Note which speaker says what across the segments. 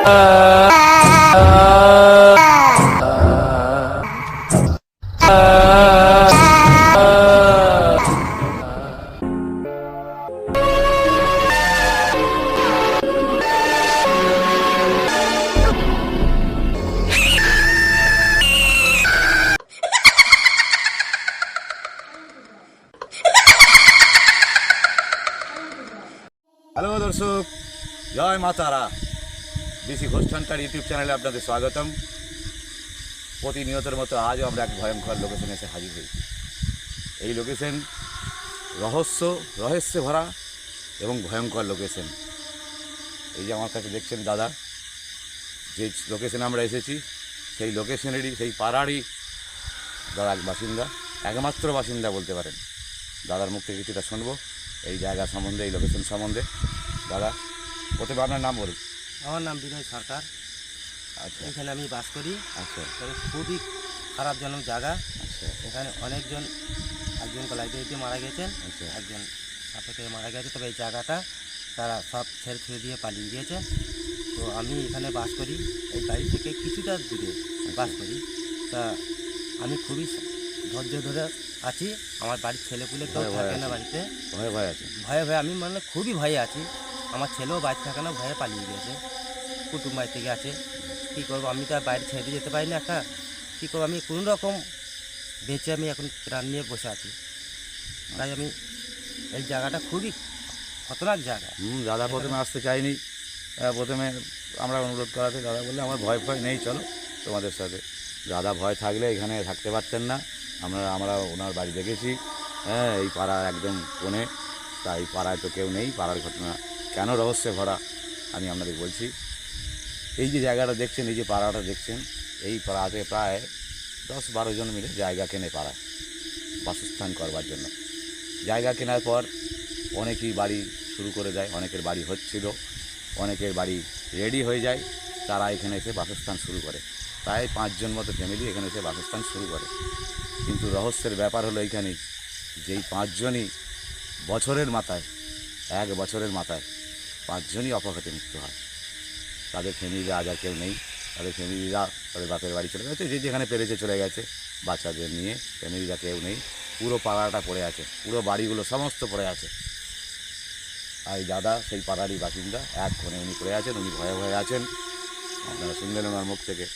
Speaker 1: Hello দর্শক, জয় মা তারা। বিসি ঘোষানকার ইউটিউব চ্যানেলে আপনাদের স্বাগতম। প্রতিনিয়তের মতো আজও আমরা এক ভয়ঙ্কর লোকেশনে এসে হাজির হই। এই লোকেশন রহস্যে ভরা এবং ভয়ঙ্কর লোকেশন। এই যে আমার কাছে দেখছেন দাদা, যে লোকেশনে আমরা এসেছি সেই লোকেশনেরই, সেই পাড়ারই দাদা এক বাসিন্দা, একমাত্র বাসিন্দা বলতে পারেন। দাদার মুখ থেকে কিছুটা শুনবো এই জায়গা সম্বন্ধে, এই লোকেশন সম্বন্ধে। দাদা, প্রথমে আপনার নাম বলুন।
Speaker 2: আমার নাম বিনয় সরকার।
Speaker 1: আচ্ছা,
Speaker 2: এখানে আমি বাস করি।
Speaker 1: আচ্ছা,
Speaker 2: তবে খুবই খারাপজনক জায়গা।
Speaker 1: আচ্ছা,
Speaker 2: এখানে অনেকজন, একজন লাইব্রেরিতে মারা গেছেন,
Speaker 1: আচ্ছা,
Speaker 2: একজন সাপেকে মারা গেছে। তবে এই জায়গাটা তারা সব ছেড়ে দিয়ে পালিয়ে গিয়েছে। তো আমি এখানে বাস করি, এই বাড়ি থেকে কিছুটা দূরে বাস করি। তা আমি খুবই ধৈর্য ধরে আছি। আমার বাড়ির ছেলেপুলে কেউ থাকে না বাড়িতে,
Speaker 1: ভয় আছে।
Speaker 2: ভয়ে আমি মানে খুবই ভয়ে আছি। আমার ছেলেও বাড়ি থাকে না, ভয়ে পালিয়ে গেছে, কুটুম বাড়ি থেকে আছে। কী করবো, আমি তো আর বাইরে ছেড়ে যেতে পারি না। একটা কী করবো, আমি কোনো রকম বেঁচে আমি এখন প্রাণ নিয়ে বসে আছি। তাই আমি এই জায়গাটা খুবই খতরনাক জায়গা।
Speaker 1: দাদা প্রথমে আসতে চাইনি। প্রথমে আমরা অনুরোধ করাতে দাদা বললে আমার ভয় নেই, চলো তোমাদের সাথে। দাদা ভয় থাকলে এখানে থাকতে পারতেন না। আমরা ওনার বাড়ি দেখেছি, হ্যাঁ, এই পাড়ার একদম কোণে। তাই পাড়ায় তো কেউ নেই। পাড়ার ঘটনা কেন রহস্যে ভরা আমি আপনাদের বলছি। এই যে জায়গাটা দেখছেন, এই যে পাড়াটা দেখছেন, এই পাড়াতে প্রায় 10-12 জন মিলে জায়গা কেনে পাড়ায় বাসস্থান করবার জন্য। জায়গা কেনার পর অনেকেই বাড়ি শুরু করে দেয়, অনেকের বাড়ি হচ্ছিল, অনেকের বাড়ি রেডি হয়ে যায়, তারা এখানে এসে বাসস্থান শুরু করে। প্রায় 5 জন মতো ফ্যামিলি এখানে এসে বাসস্থান শুরু করে। কিন্তু রহস্যের ব্যাপার হলো এইখানেই, যেই 5 জনই বছরের মাথায়, 1 বছরের মাথায় 5 জনই অপঘাতে মৃত্যু হয়। তাদের ফ্যামিলিরা আজ আর কেউ নেই। তাদের ফ্যামিলিরা তাদের বাপের বাড়ি চলে গেছে, যে যেখানে পেরেছে চলে গেছে। বাচ্চাদের নিয়ে ফ্যামিলিরা কেউ নেই। পুরো পাড়াটা পড়ে আছে, পুরো বাড়িগুলো সমস্ত পড়ে আছে। আর এই দাদা সেই পাড়ারই বাসিন্দা, এক কোণে উনি পড়ে আছেন। উনি ভয়ে আছেন। আপনারা শুনলেন ওনার মুখ থেকে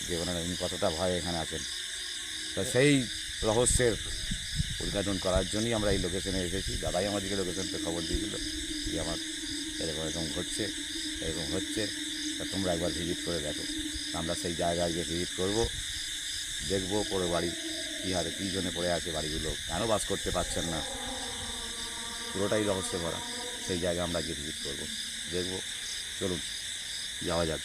Speaker 1: যে উনি কতটা ভয়ে এখানে আছেন। তা সেই রহস্যের উদ্ঘাটন করার জন্যই আমরা এই লোকেশনে এসেছি। দাদাই আমাদেরকে লোকেশনটা খবর দিয়েছিল যে আমার এরকম ঘটছে, এরকম হচ্ছে, তা তোমরা একবার ভিজিট করে দেখো। আমরা সেই জায়গায় গিয়ে ভিজিট করব, দেখবো পুরো বাড়ি কী হারে কী জন্য পড়ে আছে, বাড়িগুলো কেন বাস করতে পারছেন না, পুরোটাই রহস্যে ভরা। সেই জায়গায় আমরা গিয়ে ভিজিট করবো, দেখবো। চলুন যাওয়া যাক।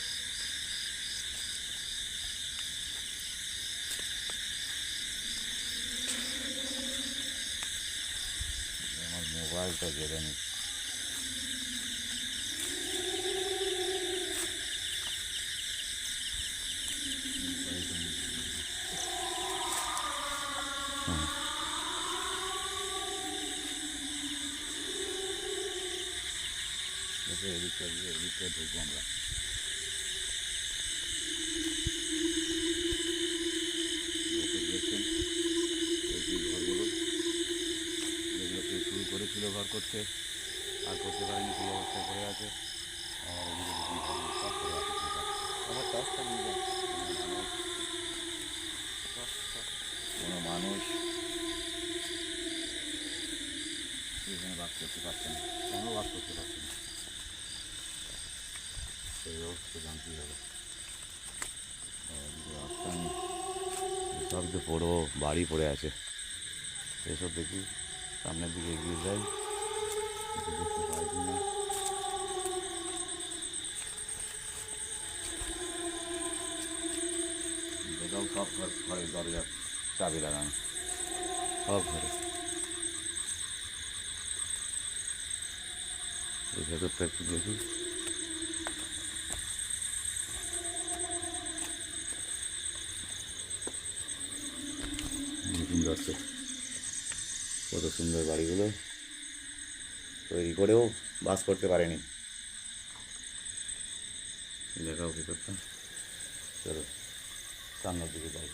Speaker 1: আমার মোবাইলটা জেলে নি। এদিকে ঢুকবো আমরা। দেখছেন এই ঘরগুলো, যেগুলো কেউ শুরু করেছিল ঘর করতে, আর করতে পারেনি, সেই অবস্থায় পড়ে আছে। আর এদিকে সব পড়ে আছে। আমার টসটা নিয়ে যায়। কোনো মানুষ এখানে বাস করতে পারছেন না, কেন বাস করতে পারছেন না, সেই অবস্থা জানতেই হবে। রাস্তা নেই, সব যে বড়ো বাড়ি পড়ে আছে। এসব দেখি, সামনের দিকে এগিয়ে যাই, দেখতে পাই কিনা। দেখাও, সব ঘরের দরজা চাবি লাগানো, সব ঘরে। এই ভেতরটা একটু দেখি। দর্শক, কত সুন্দর বাড়িগুলো, তৈরি করেও বাস করতে পারেনি। দেখাও কী করতাম। চলো সামনের দিকে যাই।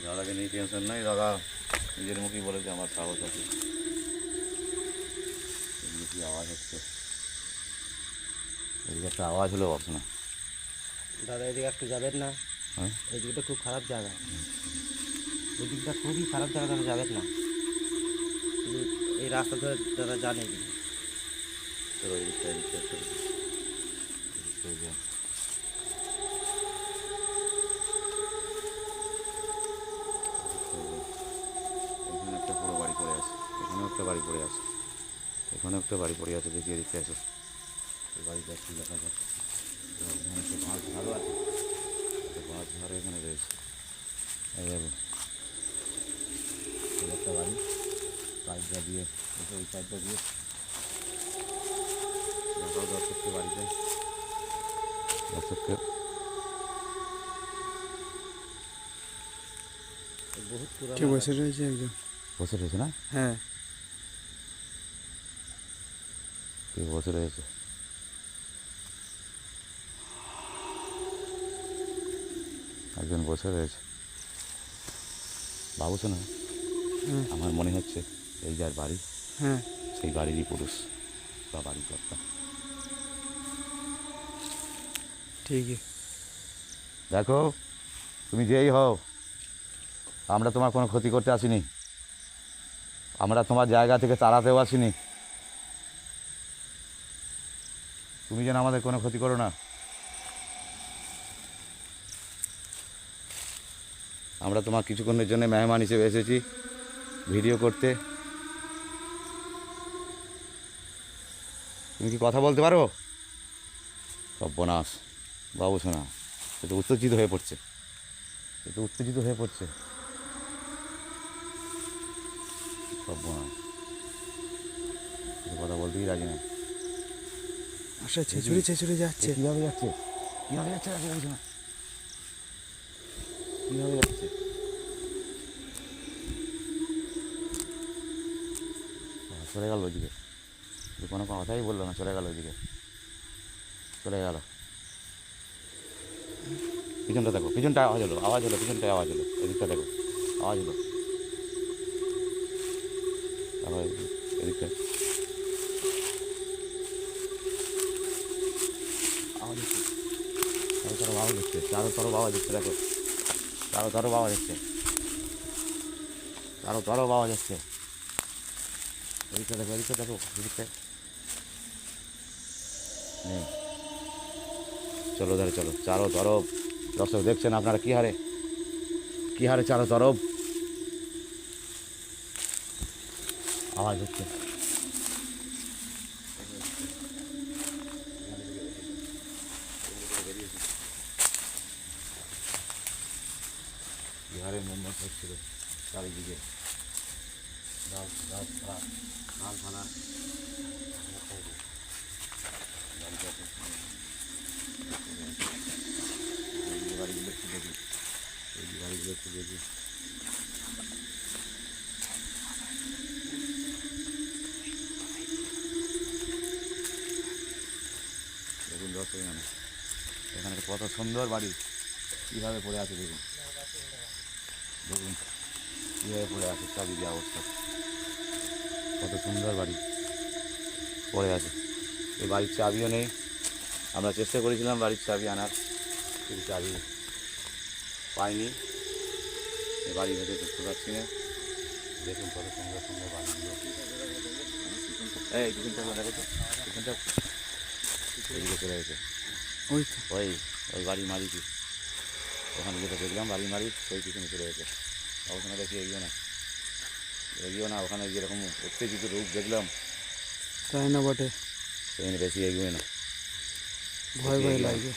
Speaker 1: দাদাকে নিয়ে টেনশন নাই, দাদা নিজের মুখেই বলেছে আমার সাহস আছে। এগুলো কি আওয়াজ হচ্ছে? এদিকে একটা আওয়াজ হলো বস না।
Speaker 2: দাদা এদিকে একটু যাবেন না?
Speaker 1: হ্যাঁ,
Speaker 2: এদিকটা খুব খারাপ জায়গা, এদিকটা খুবই খারাপ জায়গা, দাদা যাবেন না। এই রাস্তা ধরে দাদা জানে
Speaker 1: চলো এদিকটা এদিকটা চলো, এদিকটায় যাই। এখানে একটা বড় বাড়ি পড়ে আছে, এখানেও একটা বাড়ি পড়ে আছে, এখানেও একটা বাড়ি পড়ে আছে। দেখি এদিকটা আছে, এই বাড়িটা একটু দেখা যাচ্ছে। এখানে একটা বাঁশ ঝাড়ও আছে, একটা বাঁশ ঝাড়ও এখানে রয়েছে। এই দেখো এই একটা বাড়ি, পাইপটা দিয়ে ওই পাইপটা দিয়ে দেখাও দর্শককে বাড়িতে, দর্শককে।
Speaker 2: বহুত পুরানো।
Speaker 3: কে বসে রয়েছে একজন?
Speaker 1: বসে রয়েছে না?
Speaker 3: হ্যাঁ,
Speaker 1: কে বসে রয়েছে? একজন বসে রয়েছে। বাবু শোনা,
Speaker 3: হ্যাঁ,
Speaker 1: আমার মনে হচ্ছে এই যার বাড়ি
Speaker 3: হ্যাঁ,
Speaker 1: সেই বাড়িরই পুরুষ বা বাড়ির কর্তা।
Speaker 3: ঠিকই।
Speaker 1: দেখো তুমি যেই হও, আমরা তোমার কোনো ক্ষতি করতে আসিনি, আমরা তোমার জায়গা থেকে তাড়াতেও আসিনি। তুমি যেন আমাদের কোনো ক্ষতি করো না। আমরা তোমার কিছুক্ষণের জন্য মেহমান হিসেবে এসেছি ভিডিও করতে। তুমি কি কথা বলতে পারো? সর্বনাশ, বাবু শোনা, সে তো উত্তেজিত হয়ে পড়ছে, সে তো উত্তেজিত হয়ে পড়ছে। সর্বনাশ, সে কথা বলতেই রাজি না।
Speaker 3: আচ্ছা, ছেঁচুড়ে ছেঁচুড়ে যাচ্ছে।
Speaker 1: কীভাবে যাচ্ছে? কীভাবে যাচ্ছে? রাখো বলছে না, কীভাবে যাচ্ছে? চলে গেল ওইদিকে, কোনো কথাই বললো না, চলে গেল ওইদিকে, চলে গেল। পিছনটা দেখো, পিছনটা আওয়াজ হলো, আওয়াজ হলো, পিছনটায় আওয়াজ হলো, এদিকটা দেখো আওয়াজ হলো, তারপর এদিকটা আওয়াজ হচ্ছে, চারো তারো আওয়াজ হচ্ছে, চারো তারো আওয়াজ হচ্ছে, দেখো চারো তারো আওয়াজ হচ্ছে, চারো তারো আওয়াজ হচ্ছে। এদিকটা দেখো, এদিকটা দেখো, এদিকটায় নেই। চলো ধারে চলো, চারো তরফ দর্শক দেখছেন আপনারা কী হারে চারো তরফ আওয়াজ হচ্ছে। বিহারে মুভমেন্ট হচ্ছিল চারিদিকে, গাছপালা বাড়িগুলো একটু দেখি, এই বাড়িগুলো একটু দেখি। দেখুন দর্শক, এখানে কত সুন্দর বাড়ি কীভাবে পড়ে আছে, দেখুন দেখুন কীভাবে পড়ে আছে, চারিদিকে অবস্থা কত সুন্দর বাড়ি পড়ে আছে। এই বাড়ির চাবিও নেই, আমরা চেষ্টা করেছিলাম বাড়ির চাবি আনার, কিন্তু চাবি পাইনি, এই বাড়ি ভেতরে ঢুকতে পারছি না। দেখুন কত সুন্দর সুন্দর বাড়িগুলো। এই পিছনটা দেখো তো, পিছনটা এদিকে চলে গেছে,
Speaker 3: ওই তো।
Speaker 1: ওই ওই বাড়ির মালিকই, ওখানে যেটা দেখলাম বাড়ির মালিক ওই পিছনে চলে গেছে। ওখানে দেখি এগিয়েও না, ওখানে যেরকম উত্তেজিত রূপ দেখলাম,
Speaker 3: তাই না বটে,
Speaker 1: সেখানে বেশি এগিয়ে না,
Speaker 3: ভয় ভয় লাগে।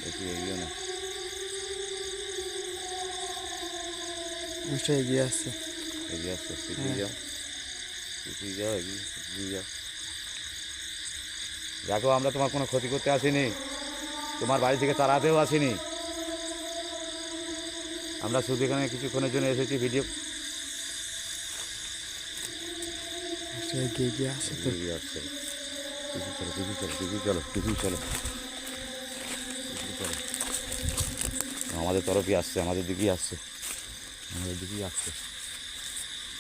Speaker 1: বেশি এগিয়ে না।
Speaker 3: মানুষটা এগিয়ে আসছে।
Speaker 1: এগিয়ে আসছে, পিছিয়ে যাও, পিছিয়ে যাও, এগিয়ে যাও। দেখো আমরা তোমার কোনো ক্ষতি করতে আসিনি, তোমার বাড়ি থেকে তাড়াতেও আসিনি, আমরা শুধু এখানে কিছুক্ষণের জন্য এসেছি ভিডিও
Speaker 3: সে এগিয়ে এগিয়ে আসছে তো
Speaker 1: এগিয়ে আসছে। পিছু চলো, পিছু চলো, পিছু চলো, পিছু চলো। আমাদের তরফই আসছে, আমাদের দিকেই আসছে, আমাদের দিকেই আসছে।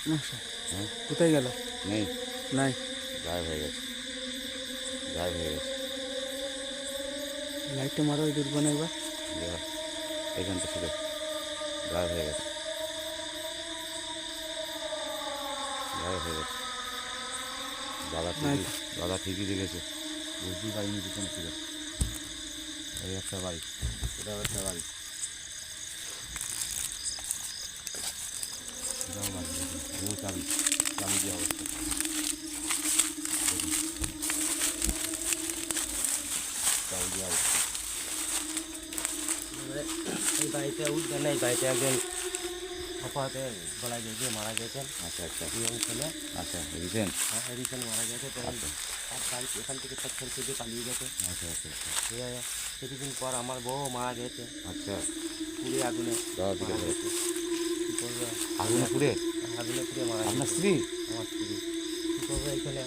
Speaker 3: মশাই
Speaker 1: হ্যাঁ,
Speaker 3: কোথায় গেল?
Speaker 1: নেই,
Speaker 3: নাই।
Speaker 1: গায়েব হয়ে গেছে, গায়েব হয়ে গেছে।
Speaker 3: লাইটটা মারো ওই দুর্বনে একবার।
Speaker 1: যা, এখানটা ছিল, গায়েব হয়ে গেছে, গায়েব হয়ে গেছে।
Speaker 3: নাই।
Speaker 1: দাদা ঠিকই দেখেছে, বুঝতেই পারিনি পিছনে ছিল। এই একটা বাড়ি, এটাও একটা বাড়ি, এটাও বাড়ি, এও চাবি, চাবি দিয়ে অবস্থা। চাবি দিয়ে অবস্থা।
Speaker 2: এবারে এই বাড়িতে উঠবে না, এই বাড়িতে একজন অপরাধে গলায় দিয়ে মারা গেছেন।
Speaker 1: আচ্ছা আচ্ছা
Speaker 2: ইয়ং ছেলে,
Speaker 1: আচ্ছা, রিসেন্ট।
Speaker 2: রিসেন্ট মারা গেছে। তো
Speaker 1: আচ্ছা
Speaker 2: তার বাড়ি এখান থেকে সব ছেলে থেকে পালিয়ে গেছে।
Speaker 1: আচ্ছা আচ্ছা আচ্ছা
Speaker 2: ঠিক আছে, কিছুদিন পর আমার বউ মারা গেছে
Speaker 1: আচ্ছা।
Speaker 2: পুড়ে আগুনে
Speaker 1: দাদা ঠিক
Speaker 2: মারা
Speaker 1: আছে।
Speaker 2: গেছে। কী করবে?
Speaker 1: আগুনে পুড়ে
Speaker 2: আগুনে পুড়ে মারা
Speaker 1: আপনার
Speaker 2: গেছে
Speaker 1: স্ত্রী?
Speaker 2: আমার স্ত্রী। কী করবে? এইখানে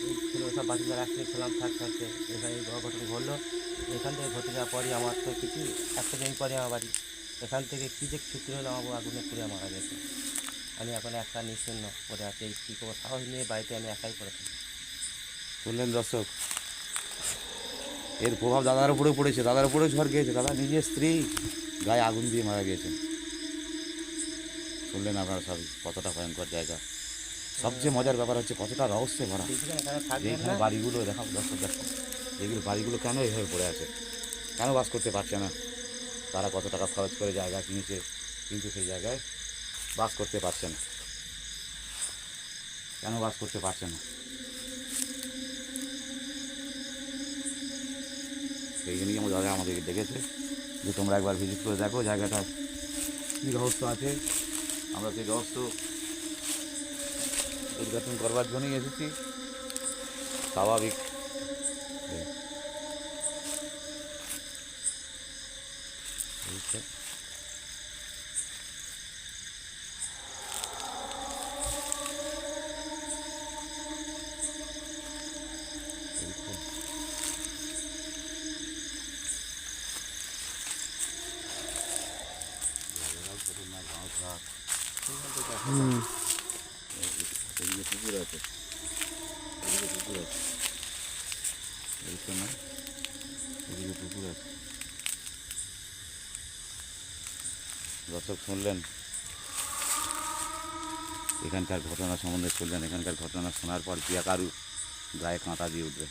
Speaker 2: এই ছিল সব বাচ্চাদের রাখতে ছিলাম, থাকতে এখানে এই ঘটনা ঘটলো। এখান থেকে ঘটে যাওয়ার পরই আমার তো কিছু একটা দিন পরে আমার বাড়ি, এখান থেকে কী যে ক্ষতি হলো, আমার বউ আগুনে পুড়ে মারা গেছে। আমি এখন একটা নিশ্চিন্ন পড়ে আছি। এই কী করবো? সাহস নিয়ে বাড়িতে আমি একাই পড়ে থাকি।
Speaker 1: শুনলেন দর্শক, এর প্রভাব দাদার উপরে পড়েছে, দাদার উপরে ঝড় গিয়েছে। দাদা নিজের স্ত্রী গায়ে আগুন দিয়ে মারা গিয়েছেন। শুনলেন আপনারা সব কতটা ভয়ঙ্কর জায়গা। সবচেয়ে মজার ব্যাপার হচ্ছে কতটা রহস্যে ভরা।
Speaker 2: সেখানে এখানে থাকবেন
Speaker 1: যেখানে
Speaker 2: না।
Speaker 1: বাড়িগুলো দেখাও দর্শক, দেখো যেগুলো বাড়িগুলো কেন এইভাবে পড়ে আছে, কেন বাস করতে পারছে না। তারা কত টাকা খরচ করে জায়গা কিনেছে, কিন্তু সেই জায়গায় বাস করতে পারছে না। কেন বাস করতে পারছে না? সেই জন্যই আমার দাদা আমাদেরকে ডেকেছে যে তোমরা একবার ভিজিট করে দেখো জায়গাটা কী রহস্য আছে। আমরা সেই রহস্য উদ্ঘাটন করবার জন্যই এসেছি। স্বাভাবিক বুঝছে।
Speaker 3: হুম
Speaker 1: এদিকে পুকুর আছে, এদিকে পুকুর আছে, বুঝছো না? এদিকে পুকুর আছে। দর্শক শুনলেন এখানকার ঘটনা সম্বন্ধে, শুনলেন এখানকার ঘটনা শোনার পর কি কারু গায়ে কাঁটা দিয়ে উঠবে।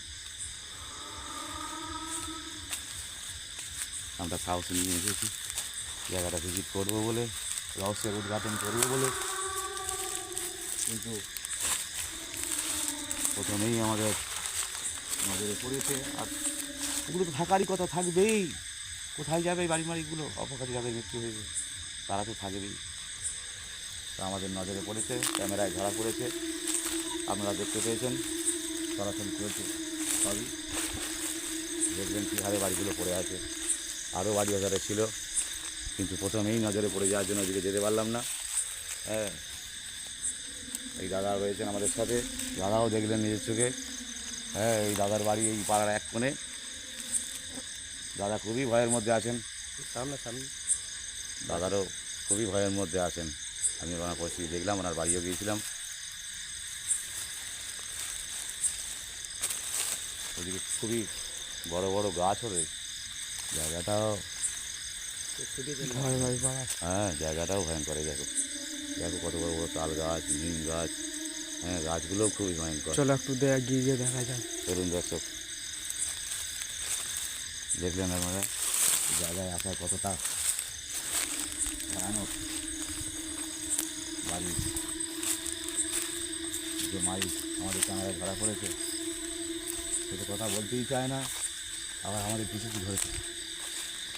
Speaker 1: আমরা সাহস নিয়ে এসেছি জায়গাটা ভিজিট করবো বলে, রহস্যের উদ্ঘাটন করবো বলে, কিন্তু প্রথমেই আমাদের নজরে পড়েছে। আর ওগুলো তো থাকারই কথা, থাকবেই। কোথায় যাবে এই বাড়ি মাড়িগুলো? অপঘাতে যাবে, মৃত্যু হয়েছে, তারা তো থাকবেই। তা আমাদের নজরে পড়েছে, ক্যামেরায় ধরা পড়েছে, আপনারা দেখতে পেয়েছেন, সরাসরি করেছে সবই। দেখবেন কীভাবে বাড়িগুলো পড়ে আছে। আরও বাড়ি বাজারে ছিল, কিন্তু প্রথমেই নজরে পড়ে যাওয়ার জন্য ওদিকে যেতে পারলাম না। হ্যাঁ, এই দাদা রয়েছেন আমাদের সাথে, দাদাও দেখলেন নিজের চোখে। হ্যাঁ, এই দাদার বাড়ি এই পাড়ার এক কোণে। দাদা খুবই ভয়ের মধ্যে আছেন,
Speaker 2: সামনাসামনি
Speaker 1: দাদারও খুবই ভয়ের মধ্যে আছেন। আমি ওনার পরিস্থিতি দেখলাম, ওনার বাড়িও গিয়েছিলাম। ওদিকে খুবই বড় বড় গাছও রয়েছে, জায়গাটাও
Speaker 3: ভয় ভয় পাড়া।
Speaker 1: হ্যাঁ জায়গাটাও ভয়ঙ্কর। দেখো দেখো কত বড় বড় তাল গাছ, নিম গাছ। হ্যাঁ, গাছগুলোও খুবই ভয়ঙ্কর।
Speaker 3: চলো একটু গিয়ে গিয়ে দেখা যাক।
Speaker 1: চলুন দর্শক, দেখলেন আপনারা জায়গায় আসার কতটা ভয়ানক। বাড়ি যে মালিক আমাদের ক্যামেরায় ধরা পড়েছে, সে তো কথা বলতেই চায় না, আবার আমাদের পিছু পিছু ধরেছে।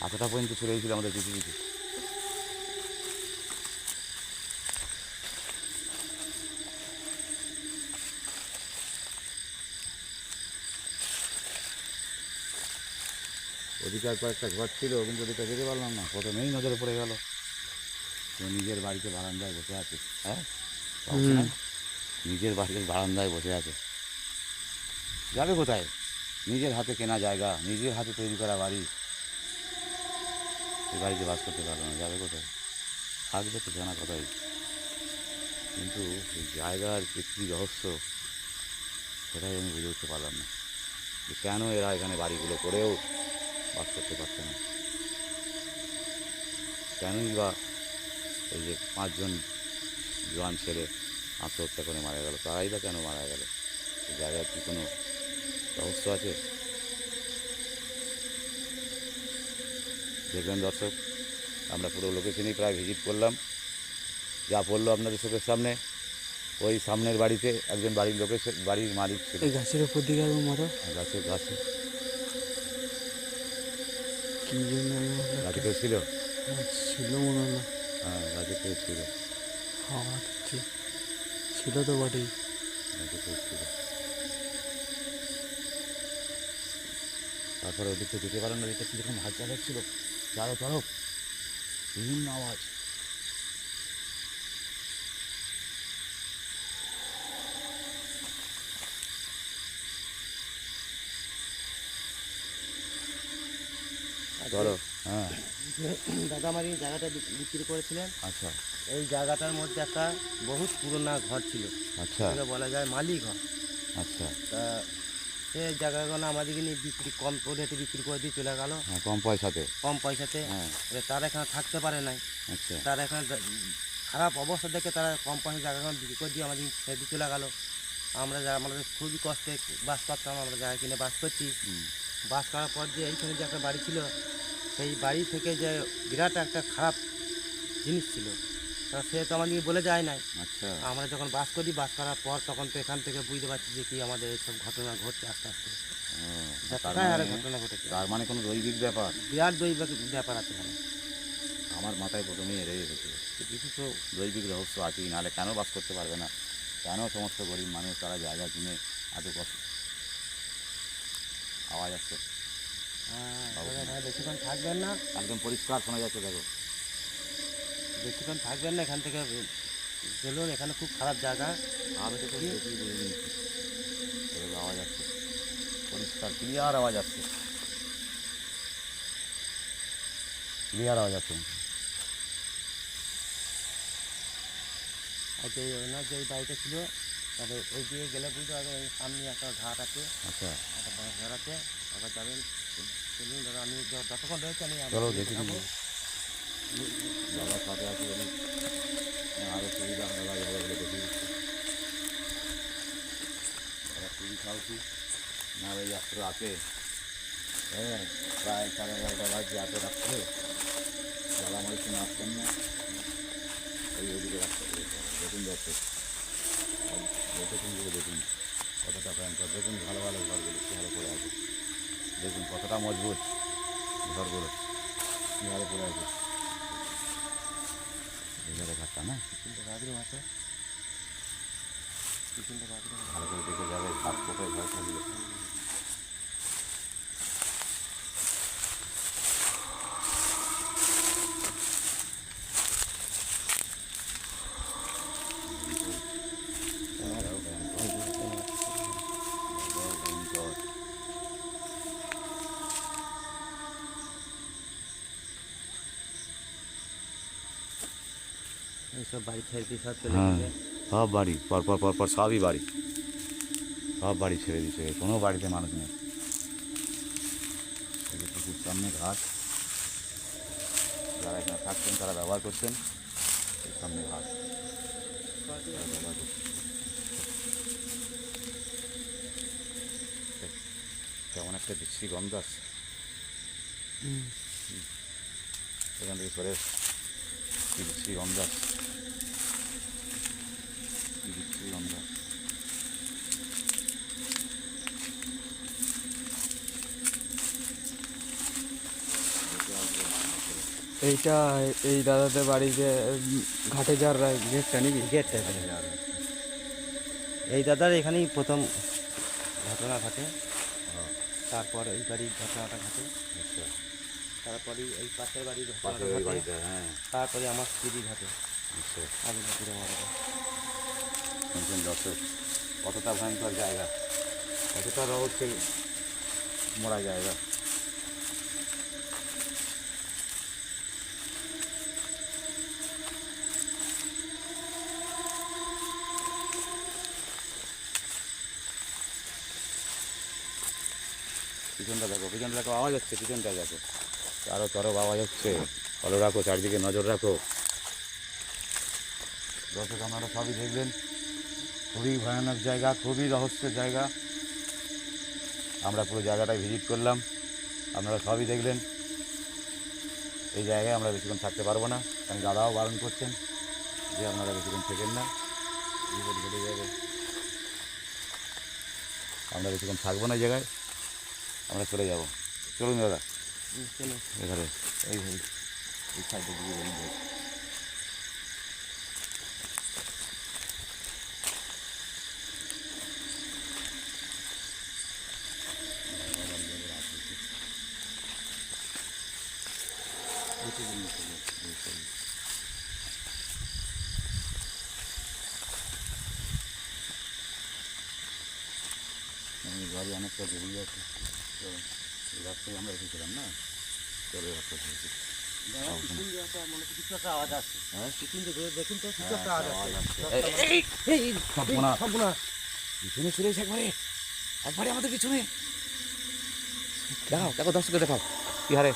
Speaker 1: এতটা পর্যন্ত চলে গেছিল আমাদের পিছু পিছু। ওদিকে আর কয়েকটা ঘর ছিল, কিন্তু ওদিকে যেতে পারলাম না, প্রথমেই নজরে পড়ে গেল। তো নিজের বাড়িতে বারান্দায় বসে আছে। হ্যাঁ,
Speaker 3: হুম।
Speaker 1: নিজের বাড়ির বারান্দায় বসে আছে, যাবে কোথায়? নিজের হাতে কেনা জায়গা, নিজের হাতে তৈরি করা বাড়ি, এই বাড়িতে বাস করতে পারলো না, যাবে কোথায়? থাকবে তো জানা কথাই, কিন্তু এই জায়গার যে কী রহস্য সেটাই আমি বুঝে উঠতে পারলাম না, যে কেন এরা এখানে বাড়িগুলো করেও বাস করতে পারছে না, কেনই বা এই যে 5 জন জোয়ান ছেলে আত্মহত্যা করে মারা গেল, তারাই বা কেন মারা গেল? এই জায়গার কি কোনো রহস্য আছে? দেখবেন দর্শক, আমরা পুরো লোকেশনেই প্রায় ভিজিট করলাম, যা পড়লো আপনাদের চোখের সামনে, ওই সামনের বাড়িতে একজন বাড়ির বাড়ির মালিক ছিল।
Speaker 3: এই গাছের উপর দিকে একবার মারো।
Speaker 1: গাছে গাছে
Speaker 3: কি জন্য
Speaker 1: গাছে কেউ ছিল?
Speaker 3: ছিল মনে হলো।
Speaker 1: হ্যাঁ, গাছে কেউ ছিল,
Speaker 3: হাওয়া দিচ্ছে, ছিল তো বটেই।
Speaker 1: গাছে কেউ ছিল। তারপরে ওদিকে যেতে পারেন না, এটা কীরকম হালকা যাচ্ছিল, চারো তরফ বিভিন্ন আওয়াজ। চলো, হ্যাঁ,
Speaker 2: দাদা আমার এই জায়গাটা বিক্রি করেছিলেন।
Speaker 1: আচ্ছা
Speaker 2: এই জায়গাটার মধ্যে একটা বহুত পুরোনো ঘর ছিল,
Speaker 1: আচ্ছা
Speaker 2: এটাকে বলা যায় মালি ঘর।
Speaker 1: আচ্ছা।
Speaker 2: তা সেই জায়গাগুলো আমাদেরকে নিয়ে কম রেটে বিক্রি করে দিয়ে চলে গেল,
Speaker 1: হ্যাঁ, কম পয়সাতে।
Speaker 2: কম পয়সাতে।
Speaker 1: হ্যাঁ,
Speaker 2: এবার তারা এখানে থাকতে পারে নাই,
Speaker 1: আচ্ছা
Speaker 2: তারা এখানে খারাপ অবস্থা দেখে তারা কম পয়সা জায়গাগুলো বিক্রি করে দিয়ে আমাদের ছেড়ে চলে গেল। আমরা আমাদের খুবই কষ্টে বাস করতাম, আমরা জায়গা কিনে বাস করছি।
Speaker 1: হুম,
Speaker 2: বাস করার পর যে এইখানে যে একটা বাড়ি ছিল, সেই বাড়ি থেকে যে বিরাট একটা খারাপ জিনিস ছিল, তা সে তো আমাদেরকে বলে যায় নাই।
Speaker 1: আচ্ছা
Speaker 2: আমরা যখন বাস করি, বাস করার পর তখন তো এখান থেকে বুঝতে পারছি যে কি আমাদের এইসব ঘটনা ঘটছে আস্তে আস্তে।
Speaker 1: ও,
Speaker 2: যাত্রায় আরে ঘটনা ঘটেছে,
Speaker 1: তার মানে কোনো দৈবিক ব্যাপার
Speaker 2: বিরাট দৈবিক ব্যাপার আছে এখানে।
Speaker 1: আমার মাথায় প্রথমেই এড়ে এসেছিল, কিছু তো দৈবিক রহস্য আছেই, নাহলে কেন বাস করতে পারবে না? কেন সমস্ত গরিব মানুষ তারা জায়গা কিনে এত কষ্ট? আওয়াজ আসছে,
Speaker 2: দাদা ভাই বেশিক্ষণ থাকবেন না,
Speaker 1: একদম পরিষ্কার শোনা যাচ্ছে, দেখো।
Speaker 2: বেশিক্ষণ থাকবেন না, এখান থেকে চলুন, এখানে খুব খারাপ জায়গা।
Speaker 1: আমি তো খুব বেশি বুঝে নিয়েছি, এরকম আওয়াজ আসছে, পরিষ্কার ক্লিয়ার আওয়াজ আসছে, ক্লিয়ার আওয়াজ আসছে।
Speaker 2: আর যে ওনার যে বাড়িটা ছিল, তাহলে ওই দিকে গেলে বুঝতে পারবেন, এই সামনে একটা ঘাট আছে,
Speaker 1: আচ্ছা
Speaker 2: একটা বাঁশ ঘর আছে, আবার যাবেন। চলুন দাদা, আমি যতক্ষণ রয়েছে আমি
Speaker 1: চলো
Speaker 2: আপনাকে
Speaker 1: দেখে
Speaker 2: দেখাবো।
Speaker 1: দিন, বাবার সাথে আছে বলি আরও সুবিধা হবে, ভালো বলে দেখি দিচ্ছি। ওরা খুবই সাহসী, না ওই যাত্রা আছে, হ্যাঁ, প্রায় 11:30 বাজছে, এত রাত্রে দাদা আমার একটু আসতেন না, ওইদিকে রাস্তা দেখুন যাচ্ছে, দেখুন গুলো দেখুন কতটা ভয়ঙ্কর, দেখুন ভালো ভালো ঘরগুলো কীভাবে পড়ে আছে, দেখুন কতটা মজবুত ঘরগুলো কীভাবে পড়ে আছে, এইভাবে ঘরটা না,
Speaker 2: পিছনটা বাথরুম আছে, পিছনটা বাথরুম আছে।
Speaker 1: ভালো করে দেখে যাবে, সাপ কোথায় ঘর থাকবে। ভয়ঙ্কর।
Speaker 2: এইসব বাড়ি ছেড়ে দিয়ে সব চলে
Speaker 1: হ্যাঁ,
Speaker 2: গেছে।
Speaker 1: সব বাড়ি পরপর পরপর সবই বাড়ি, সব বাড়ি ছেড়ে দিচ্ছে, কোনো বাড়িতে মানুষ নেই। এই যে পুকুর সামনে ঘাট, যারা এখানে থাকছেন তারা ব্যবহার করছেন, এই সামনে ঘাট তারা ব্যবহার করছেন। কেমন একটা বিশ্রী গন্ধ আসছে, এখান থেকে সরে কি বিশ্রী গন্ধ আসছে, কি বিশ্রী গন্ধ আসছে।
Speaker 3: এইটা এই দাদাদের বাড়িতে ঘাটে যাওয়ার গেটটা নাকি?
Speaker 2: গেটটা এখানে। এই দাদার এখানেই প্রথম ঘটনা ঘটে, তারপর এই বাড়ির ঘটনাটা ঘটে,
Speaker 1: আচ্ছা,
Speaker 2: তারপরে এই পাশের বাড়ির ঘটনাটা
Speaker 1: পাশের ওই
Speaker 2: ঘটে,
Speaker 1: বাড়িটা, হ্যাঁ,
Speaker 2: তারপরে আমার স্ত্রী ঘটে,
Speaker 1: আচ্ছা।
Speaker 2: আগুন পুড়ে মারা যায়।
Speaker 1: শুনছেন দর্শক, কতটা ভয়ঙ্কর জায়গা, কতটা রহস্যে মোড়া জায়গা। পিছনটা দেখো, পিছনটা দেখো, আওয়াজ হচ্ছে, পিছনটা দেখো, আরও তরফ আওয়াজ হচ্ছে। ভালো রাখো, চারদিকে নজর রাখো। দর্শক আপনারা সবই দেখলেন, খুবই ভয়ানক জায়গা, খুবই রহস্যের জায়গা। আমরা পুরো জায়গাটায় ভিজিট করলাম, আপনারা সবই দেখলেন। এই জায়গায় আমরা বেশিক্ষণ থাকতে পারবো না, কারণ দাদাও বারণ করছেন যে আপনারা বেশিক্ষণ থেকেন না, বিপদ ঘটে যাবে। আমরা বেশিক্ষণ থাকবো না এই জায়গায়, আমরা চলে যাব। চলুন দাদা,
Speaker 2: চলো।
Speaker 1: এখানে এই এই সাইডে দিকে বলুন। গাড়ি অনেকটা বেরিয়ে যাচ্ছে, তো এই রাস্তায় আমরা এসেছিলাম না, চলে রাস্তা থেকে।
Speaker 2: কিছু একটা আওয়াজ আসছে।
Speaker 1: হ্যাঁ,
Speaker 2: পিছন দিকে ঘুরে দেখুন তো, কিছু একটা আওয়াজ আসছে।
Speaker 1: পিছনে চলে এসে একবারে, একবারে আমাদের পিছনে। দেখাও, দেখো দর্শককে দেখাও কী হারে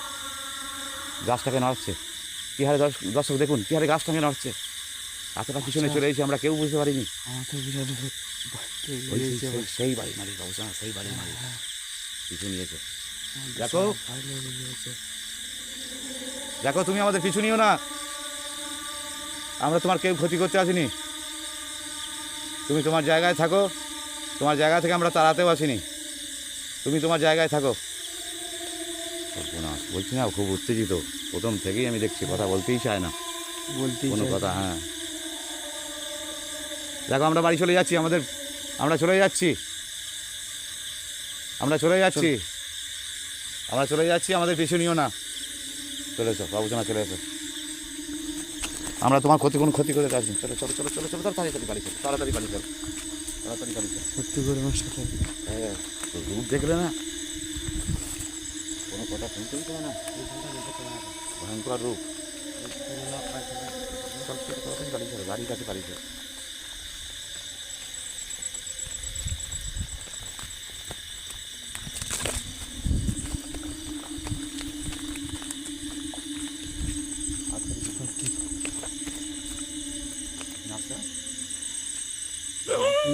Speaker 1: গাছটাকে নড়ছে, কী হারে দর্শক দেখুন কী হারে গাছটাকে নড়ছে। এতটা পিছনে চলে এসে আমরা কেউ বুঝতে পারিনি।
Speaker 3: আমার তো বিরাট
Speaker 1: ওই সেই বাড়ি মালিক অবস্থা, সেই বাড়ি মালিক পিছু নিয়েছে। দেখো, দেখো, তুমি আমাদের পিছু নিও না, আমরা তোমার কেউ ক্ষতি করতে আসিনি। তুমি তোমার জায়গায় থাকো, তোমার জায়গা থেকে আমরা তাড়াতেও আসিনি, তুমি তোমার জায়গায় থাকো। সর্বনাশ, বলছি না, খুব উত্তেজিত প্রথম থেকেই, আমি দেখছি কথা বলতেই চায় না
Speaker 3: বলতে
Speaker 1: কোনো কথা। হ্যাঁ, দেখো আমরা বাড়ি চলে যাচ্ছি, আমরা চলে যাচ্ছি, আমরা চলে যাচ্ছি, আমরা চলে যাচ্ছি, আমাদের পিছু নিও না। চলে এসো বাবুসোনা, চলে এসো, আমরা তোমার কোনো ক্ষতি করে আসবো। চলো চলো চলো চলো চলো, তাড়াতাড়ি বাড়ি চলো, তাড়াতাড়ি বাড়ি চলো, তাড়াতাড়ি বাড়ি চলো।
Speaker 3: সত্যি করে আমার সাথে
Speaker 1: হ্যাঁ, তো রূপ দেখলে না, কোনো কথা শুনতেই পারে না, ভয়ঙ্কর রূপ। চল চলো, তাড়াতাড়ি বাড়ি চলো, গাড়ির কাছে বাড়ি চলো।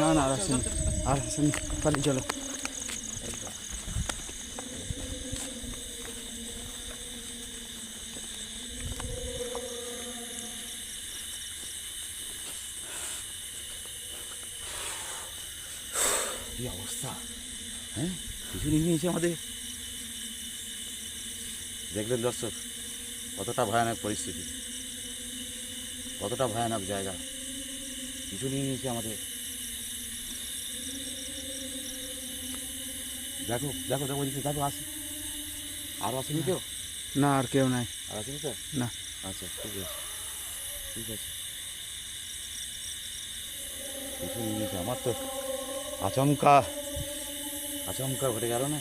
Speaker 3: না না, আর আসেন, আর আসেন, পালিয়ে চলো।
Speaker 1: কি অবস্থা, হ্যাঁ, কিছু নিয়ে নিয়েছে আমাদের। দেখলেন দর্শক, কতটা ভয়ানক পরিস্থিতি, কতটা ভয়ানক জায়গা, কিছু নিয়ে নিয়েছে আমাদের। দেখো দেখো দেখো, ওইদিকে দেখো, আসে, আরও আসেনি কেউ?
Speaker 3: না, আর কেউ নাই।
Speaker 1: আর আসেনি তো?
Speaker 3: না।
Speaker 1: আচ্ছা, ঠিক আছে, ঠিক আছে। কিছু নিয়ে নিয়েছে, আমার তো আচমকা আচমকা ঘটে গেল না,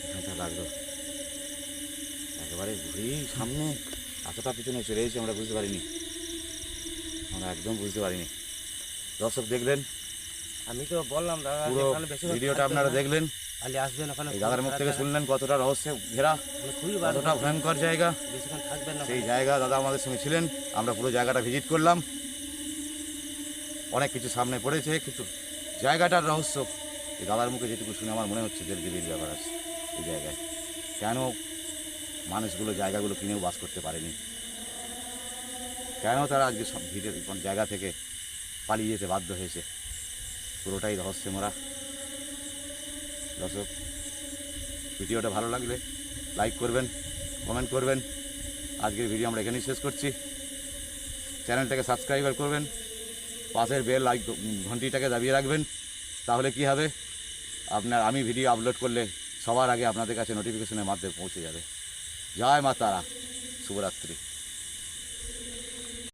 Speaker 1: এখানটা লাগলো একেবারে ঘুরেই সামনে, এতটা পিছনে চলে এসেছি আমরা বুঝতে পারিনি, আমরা একদম বুঝতে পারিনি। দর্শক দেখলেন,
Speaker 2: আমি তো বললাম দাদা,
Speaker 1: পুরো
Speaker 2: এখানে বেশিক্ষণ
Speaker 1: ভিডিওটা
Speaker 2: থাকবেন
Speaker 1: আপনারা
Speaker 2: না।
Speaker 1: দেখলেন,
Speaker 2: খালি আসবেন ওখানে,
Speaker 1: এই দাদার মুখ থেকে শুনলেন কতটা রহস্যে ঘেরা,
Speaker 2: খুবই
Speaker 1: কতটা ভয়ঙ্কর জায়গা।
Speaker 2: বেশিক্ষণ থাকবেন না।
Speaker 1: সেই জায়গা দাদা আমাদের সঙ্গে ছিলেন, আমরা পুরো জায়গাটা ভিজিট করলাম, অনেক কিছু সামনে পড়েছে, কিন্তু জায়গাটার রহস্য এই দাদার মুখে যেটুকু শুনে আমার মনে হচ্ছে দেবীর ব্যাপার আছে এই জায়গায়। কেন মানুষগুলো জায়গাগুলো কিনেও বাস করতে পারেনি, কেন তারা আজকে সব ভিড়ের জায়গা থেকে পালিয়ে যেতে বাধ্য হয়েছে, পুরোটাই রহস্যে মোড়া। দর্শক, ভিডিওটা ভালো লাগলে লাইক করবেন, কমেন্ট করবেন। আজকের ভিডিও আমরা এখানেই শেষ করছি। চ্যানেলটাকে সাবস্ক্রাইবার করবেন, পাশের বেল ঘন্টিটাকে দাবিয়ে রাখবেন, তাহলে কি হবে, আমি ভিডিও আপলোড করলে সবার আগে আপনাদের কাছে নোটিফিকেশনের মাধ্যমে পৌঁছে যাবে। জয় মা তারা, শুভরাত্রি।